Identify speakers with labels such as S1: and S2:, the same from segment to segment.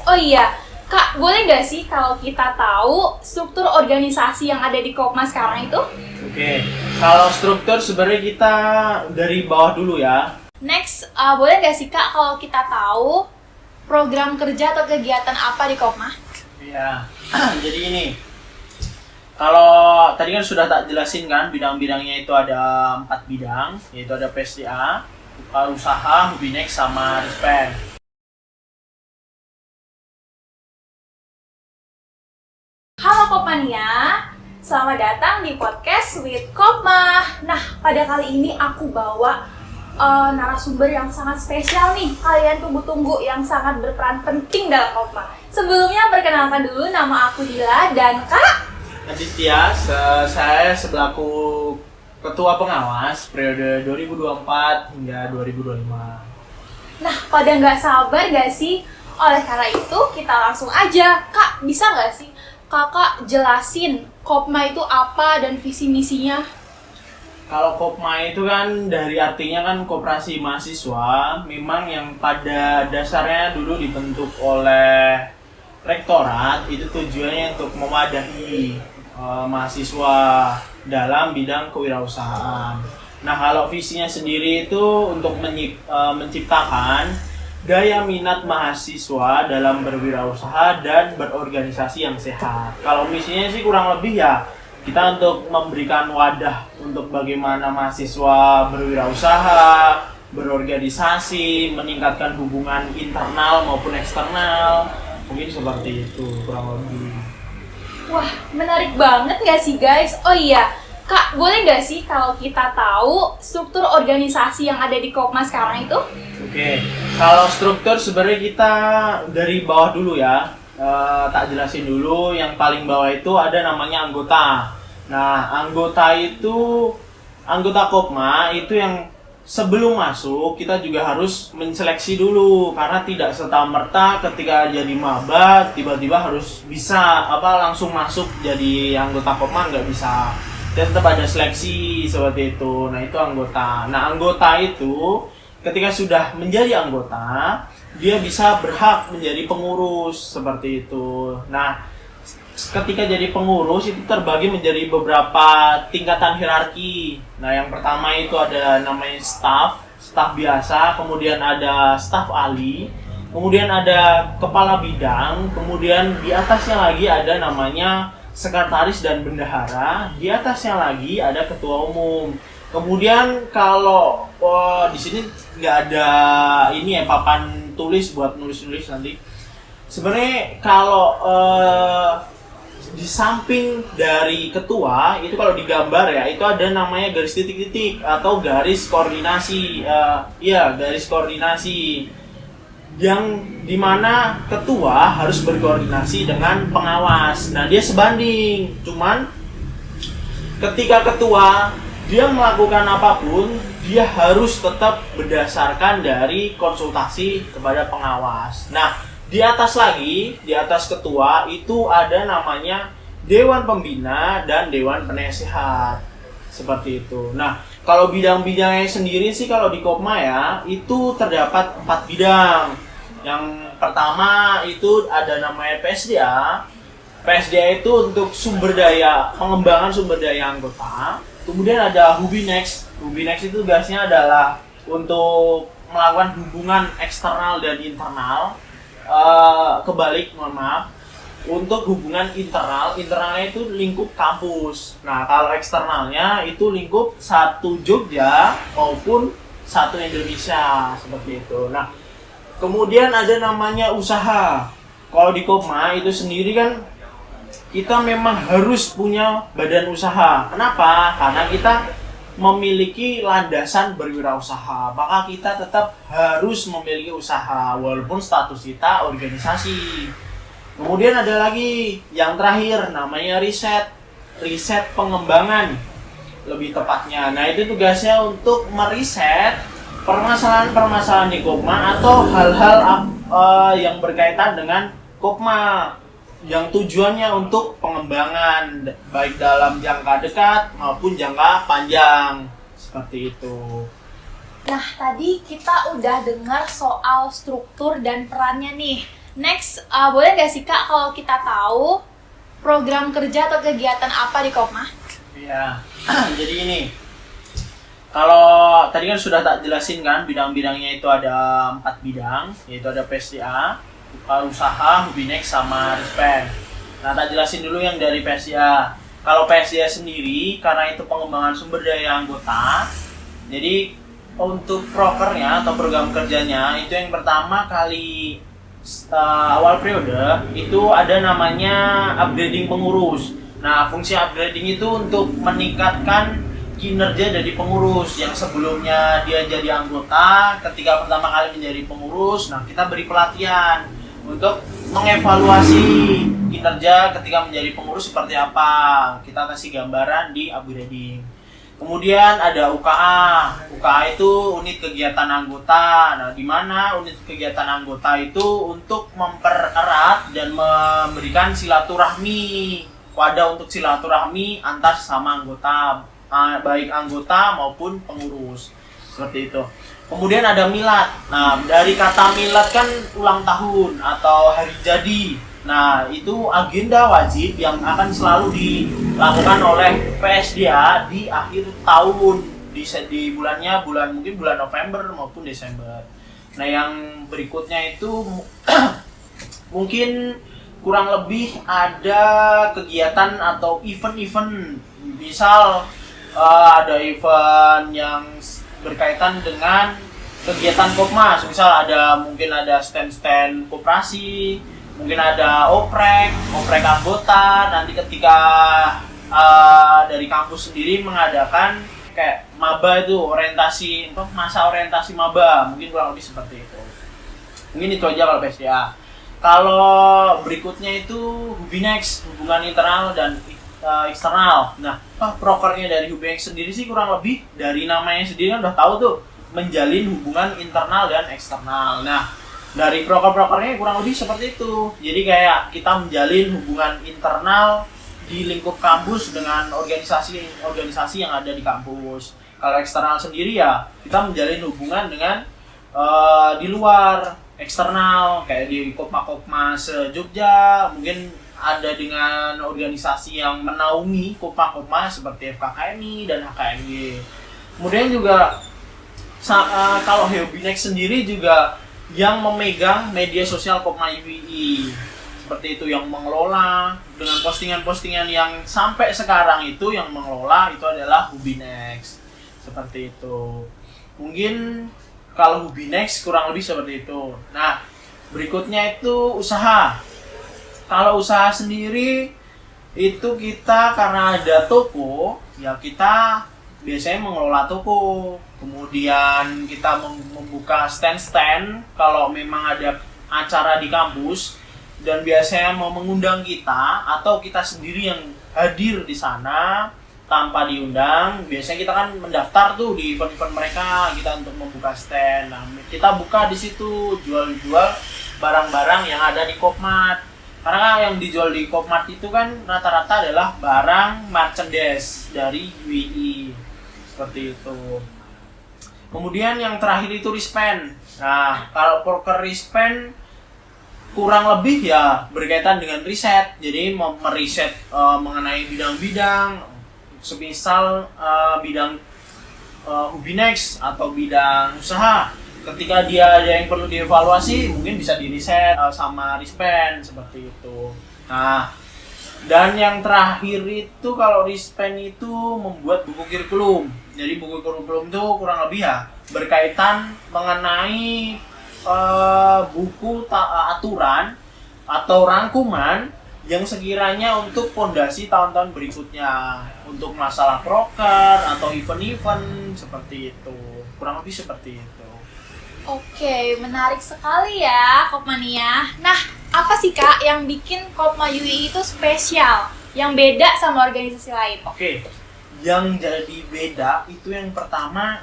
S1: Oh iya, Kak, boleh nggak sih kalau kita tahu struktur organisasi yang ada di Kopma sekarang itu?
S2: Oke, kalau struktur sebenarnya kita dari bawah dulu ya.
S1: Next, boleh nggak sih Kak kalau kita tahu program kerja atau kegiatan apa di Kopma?
S2: Iya, jadi ini. Kalau tadi kan sudah tak jelasin kan, bidang-bidangnya itu ada 4 bidang, yaitu ada PSDA, usaha, Hubinex, sama Rispen.
S1: Halo Kopmania, selamat datang di podcast with Kopma. Nah, pada kali ini aku bawa narasumber yang sangat spesial nih. Kalian tunggu-tunggu yang sangat berperan penting dalam Kopma. Sebelumnya perkenalkan dulu, nama aku Dila dan Kak
S2: Aditya, saya selaku Ketua Pengawas periode 2024 hingga 2025.
S1: Nah, pada nggak sabar nggak sih? Oleh karena itu, kita langsung aja. Kak, bisa nggak sih Kakak jelasin Kopma itu apa dan visi misinya?
S2: Kalau Kopma itu kan dari artinya kan koperasi mahasiswa, memang yang pada dasarnya dulu dibentuk oleh rektorat, itu tujuannya untuk memadahi mahasiswa dalam bidang kewirausahaan. Nah, kalau visinya sendiri itu untuk menciptakan daya minat mahasiswa dalam berwirausaha dan berorganisasi yang sehat. Kalau misinya sih kurang lebih ya kita untuk memberikan wadah untuk bagaimana mahasiswa berwirausaha, berorganisasi, meningkatkan hubungan internal maupun eksternal. Mungkin seperti itu kurang lebih.
S1: Wah, menarik banget nggak sih guys? Oh iya, Kak, boleh nggak sih kalau kita tahu struktur organisasi yang ada di Kopma sekarang itu?
S2: Oke, kalau struktur sebenarnya kita dari bawah dulu ya. Tak jelasin dulu, yang paling bawah itu ada namanya anggota. Nah, anggota Kopma itu yang sebelum masuk kita juga harus menseleksi dulu, karena tidak serta-merta ketika jadi maba tiba-tiba harus bisa langsung masuk jadi anggota Kopma, nggak bisa. Tetap ada seleksi seperti itu. Nah, itu anggota. Nah, anggota itu ketika sudah menjadi anggota, dia bisa berhak menjadi pengurus seperti itu. Nah, ketika jadi pengurus itu terbagi menjadi beberapa tingkatan hierarki. Nah, yang pertama itu ada namanya staff biasa, kemudian ada staff ahli, kemudian ada kepala bidang, kemudian di atasnya lagi ada namanya sekretaris dan bendahara, di atasnya lagi ada ketua umum. Kemudian kalau di sini nggak ada ini ya, papan tulis buat nulis-nulis nanti. Sebenarnya kalau di samping dari ketua itu kalau digambar ya, itu ada namanya garis titik-titik atau garis koordinasi. Garis koordinasi yang dimana ketua harus berkoordinasi dengan pengawas. Nah, dia sebanding. Cuman ketika ketua dia melakukan apapun, dia harus tetap berdasarkan dari konsultasi kepada pengawas. Nah, di atas ketua itu ada namanya Dewan Pembina dan Dewan Penasehat. Seperti itu. Nah, kalau bidang-bidangnya sendiri sih kalau di Kopma ya, itu terdapat 4 bidang. Yang pertama itu ada namanya PSDA. PSDA itu untuk pengembangan sumber daya anggota. Kemudian ada Hubinex. Hubinex itu tugasnya adalah untuk melakukan hubungan eksternal dan internal. Untuk hubungan internalnya itu lingkup kampus. Nah, kalau eksternalnya itu lingkup satu Jogja maupun satu Indonesia, seperti itu. Nah, kemudian ada namanya usaha. Kalau di Kopma itu sendiri kan kita memang harus punya badan usaha. Kenapa? Karena kita memiliki landasan berwirausaha, maka kita tetap harus memiliki usaha walaupun status kita organisasi. Kemudian ada lagi yang terakhir namanya riset pengembangan lebih tepatnya. Nah, itu tugasnya untuk meriset permasalahan-permasalahan di Kopma atau hal-hal yang berkaitan dengan Kopma, yang tujuannya untuk pengembangan baik dalam jangka dekat maupun jangka panjang, seperti itu.
S1: Nah, tadi kita udah dengar soal struktur dan perannya nih. Next, boleh nggak sih Kak kalau kita tahu program kerja atau kegiatan apa di Kopmah?
S2: Ya, jadi ini. Kalau tadi kan sudah tak jelasin kan, bidang-bidangnya itu ada 4 bidang, yaitu ada PSDA, usaha, Hubinex, sama Rispen. Nah, tak jelasin dulu yang dari PSDA. Kalau PSDA sendiri, karena itu pengembangan sumber daya anggota, jadi untuk prokernya atau program kerjanya, itu yang pertama kali awal periode, itu ada namanya upgrading pengurus. Nah, fungsi upgrading itu untuk meningkatkan kinerja dari pengurus yang sebelumnya dia jadi anggota. Ketika pertama kali menjadi pengurus, nah kita beri pelatihan untuk mengevaluasi kinerja ketika menjadi pengurus seperti apa. Kita kasih gambaran di upgrading. Kemudian ada UKA. UKA itu unit kegiatan anggota. Nah, di mana unit kegiatan anggota itu untuk mempererat dan memberikan silaturahmi. Wadah untuk silaturahmi antar sesama anggota, baik anggota maupun pengurus. Seperti itu. Kemudian ada milad. Nah, dari kata milad kan ulang tahun atau hari jadi. Nah, itu agenda wajib yang akan selalu dilakukan oleh PSDA di akhir tahun, di bulannya mungkin bulan November maupun Desember. Nah, yang berikutnya itu mungkin kurang lebih ada kegiatan atau event-event. Misal ada event yang berkaitan dengan kegiatan Kopmas, misal mungkin ada stand-stand koperasi, mungkin ada oprek anggota. Nanti ketika dari kampus sendiri mengadakan kayak maba itu orientasi, masa orientasi maba, mungkin kurang lebih seperti itu. Mungkin itu aja kalau PSDA. Kalau berikutnya itu Hubinex, hubungan internal dan eksternal. Nah, prokernya dari Hubinex sendiri sih kurang lebih dari namanya sendiri kan udah tahu tuh, menjalin hubungan internal dan eksternal. Nah, dari proker-prokernya kurang lebih seperti itu. Jadi kayak kita menjalin hubungan internal di lingkup kampus dengan organisasi yang ada di kampus. Kalau eksternal sendiri ya kita menjalin hubungan dengan di luar eksternal, kayak di Kopma-Kopmas Jogja, mungkin ada dengan organisasi yang menaungi Kopma-Kopmas seperti FKKMI dan HKMY. Kemudian juga kalau Hubinex sendiri juga yang memegang media sosial Kopma UII, seperti itu, yang mengelola dengan postingan-postingan yang sampai sekarang itu yang mengelola itu adalah Hubinex, seperti itu. Mungkin kalau Hubinex kurang lebih seperti itu. Nah, berikutnya itu usaha. Kalau usaha sendiri itu kita karena ada toko, ya kita biasanya mengelola toko. Kemudian kita membuka stand-stand kalau memang ada acara di kampus dan biasanya mau mengundang kita atau kita sendiri yang hadir di sana tanpa diundang. Biasanya kita kan mendaftar tuh di event-event mereka, kita untuk membuka stand. Nah, kita buka di situ, jual-jual barang-barang yang ada di Kopmat. Karena yang dijual di Kopmat itu kan rata-rata adalah barang merchandise dari UII. Seperti itu. Kemudian yang terakhir itu Rispen. Nah, kalau proker Rispen kurang lebih ya berkaitan dengan riset. Jadi meriset mengenai bidang-bidang, semisal bidang Hubinex atau bidang usaha. Ketika dia ada yang perlu dievaluasi, mungkin bisa diriset sama Rispen, seperti itu. Nah, dan yang terakhir itu kalau Rispen itu membuat buku kurikulum. Jadi buku kurikulum itu kurang lebih ya berkaitan mengenai buku aturan atau rangkuman yang sekiranya untuk fondasi tahun-tahun berikutnya, untuk masalah proker atau event-event seperti itu. Kurang lebih seperti itu.
S1: Oke, menarik sekali ya Kopmania. Nah, apa sih Kak yang bikin Kopma UI itu spesial, yang beda sama organisasi lain?
S2: Oke, yang jadi beda itu yang pertama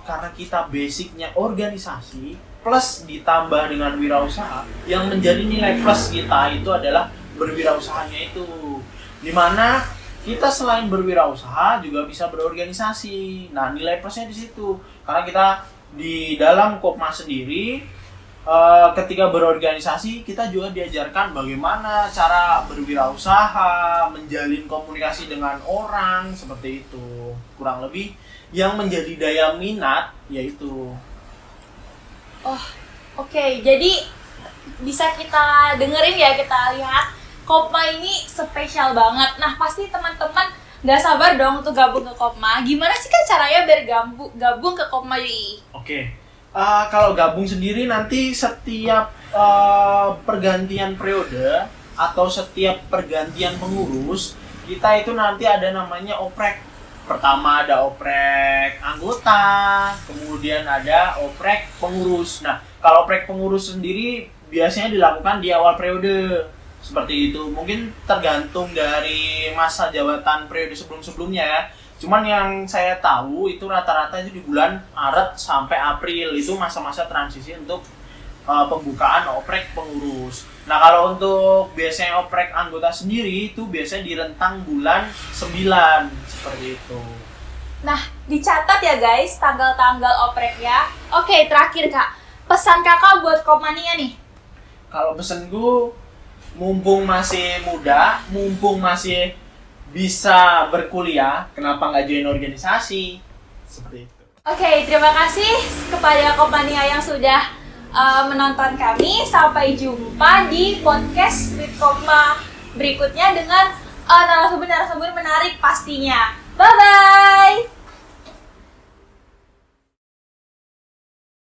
S2: karena kita basicnya organisasi plus ditambah dengan wirausaha. Yang menjadi nilai plus kita itu adalah berwirausahanya itu, dimana kita selain berwirausaha juga bisa berorganisasi. Nah, nilai plusnya di situ karena kita di dalam Kopma sendiri ketika berorganisasi kita juga diajarkan bagaimana cara berwirausaha, menjalin komunikasi dengan orang, seperti itu. Kurang lebih yang menjadi daya minat yaitu.
S1: Oh, oke. Jadi bisa kita dengerin ya, kita lihat Kopma ini spesial banget. Nah, pasti teman-teman nggak sabar dong untuk gabung ke Kopma. Gimana sih Kak caranya biar gabung ke Kopma UI?
S2: Oke. Kalau gabung sendiri nanti setiap pergantian periode atau setiap pergantian pengurus, kita itu nanti ada namanya oprek. Pertama ada oprek anggota, kemudian ada oprek pengurus. Nah, kalau oprek pengurus sendiri biasanya dilakukan di awal periode. Seperti itu. Mungkin tergantung dari masa jabatan periode sebelum-sebelumnya ya. Cuman yang saya tahu itu rata-rata itu di bulan Maret sampai April, itu masa-masa transisi untuk pembukaan oprek pengurus. Nah, kalau untuk biasanya oprek anggota sendiri itu biasanya di rentang bulan 9, seperti itu.
S1: Nah, dicatat ya guys tanggal-tanggal opreknya. Oke, terakhir Kak, pesan Kakak buat Kopmania nih.
S2: Kalau pesanku, mumpung masih muda, mumpung masih bisa berkuliah, kenapa nggak join organisasi? Seperti itu.
S1: Oke, terima kasih kepada Kopmania yang sudah menonton kami. Sampai jumpa di podcast with Kopma berikutnya dengan narasumber-narasumber menarik pastinya. Bye-bye!